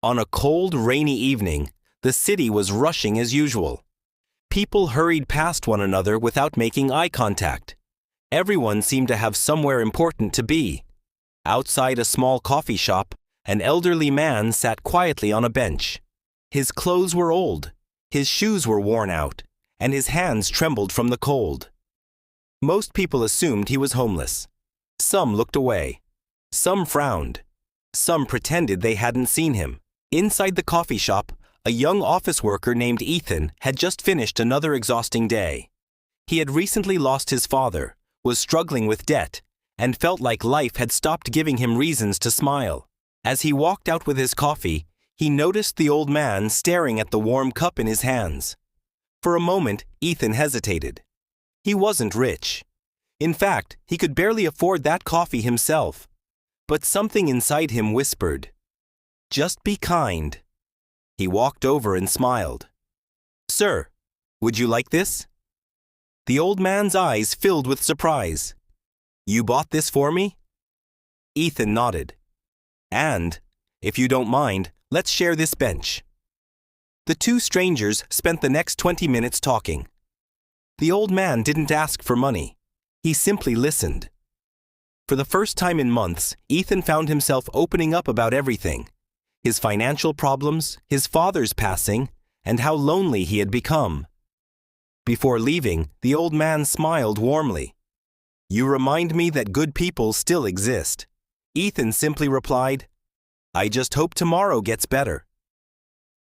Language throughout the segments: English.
On a cold, rainy evening, the city was rushing as usual. People hurried past one another without making eye contact. Everyone seemed to have somewhere important to be. Outside a small coffee shop, an elderly man sat quietly on a bench. His clothes were old, his shoes were worn out, and his hands trembled from the cold. Most people assumed he was homeless. Some looked away. Some frowned. Some pretended they hadn't seen him. Inside the coffee shop, a young office worker named Ethan had just finished another exhausting day. He had recently lost his father, was struggling with debt, and felt like life had stopped giving him reasons to smile. As he walked out with his coffee, he noticed the old man staring at the warm cup in his hands. For a moment, Ethan hesitated. He wasn't rich. In fact, he could barely afford that coffee himself. But something inside him whispered, "Just be kind." He walked over and smiled. "Sir, would you like this?" The old man's eyes filled with surprise. "You bought this for me?" Ethan nodded. "And, if you don't mind, let's share this bench." The two strangers spent the next 20 minutes talking. The old man didn't ask for money. He simply listened. For the first time in months, Ethan found himself opening up about everything. His financial problems, his father's passing, and how lonely he had become. Before leaving, the old man smiled warmly. "You remind me that good people still exist." Ethan simply replied, "I just hope tomorrow gets better."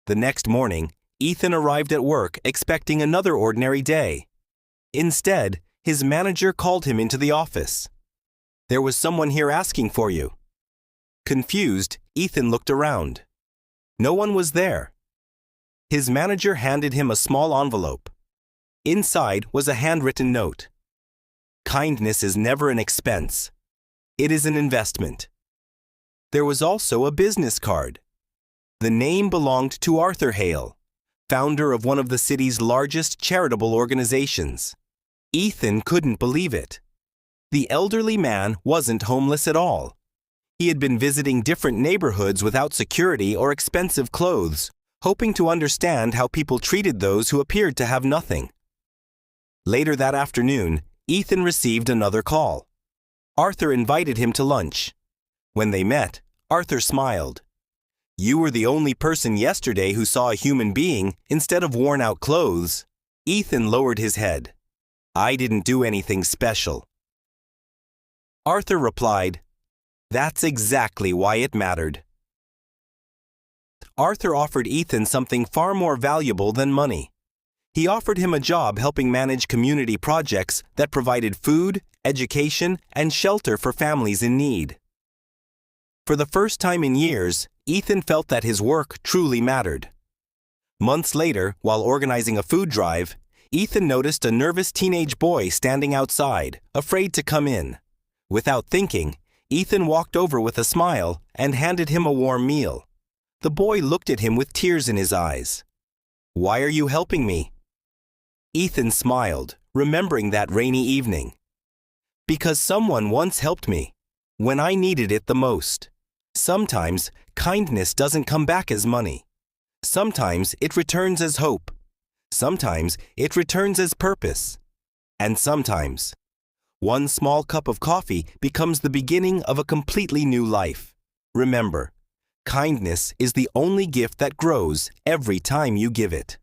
The next morning, Ethan arrived at work expecting another ordinary day. Instead, his manager called him into the office. "There was someone here asking for you." Confused, Ethan looked around. No one was there. His manager handed him a small envelope. Inside was a handwritten note. "Kindness is never an expense. It is an investment." There was also a business card. The name belonged to Arthur Hale, founder of one of the city's largest charitable organizations. Ethan couldn't believe it. The elderly man wasn't homeless at all. He had been visiting different neighborhoods without security or expensive clothes, hoping to understand how people treated those who appeared to have nothing. Later that afternoon, Ethan received another call. Arthur invited him to lunch. When they met, Arthur smiled. "You were the only person yesterday who saw a human being instead of worn-out clothes." Ethan lowered his head. "I didn't do anything special." Arthur replied, "That's exactly why it mattered." Arthur offered Ethan something far more valuable than money. He offered him a job helping manage community projects that provided food, education, and shelter for families in need. For the first time in years, Ethan felt that his work truly mattered. Months later, while organizing a food drive, Ethan noticed a nervous teenage boy standing outside, afraid to come in. Without thinking, Ethan walked over with a smile and handed him a warm meal. The boy looked at him with tears in his eyes. "Why are you helping me?" Ethan smiled, remembering that rainy evening. "Because someone once helped me, when I needed it the most." Sometimes, kindness doesn't come back as money. Sometimes it returns as hope. Sometimes it returns as purpose. And sometimes, one small cup of coffee becomes the beginning of a completely new life. Remember, kindness is the only gift that grows every time you give it.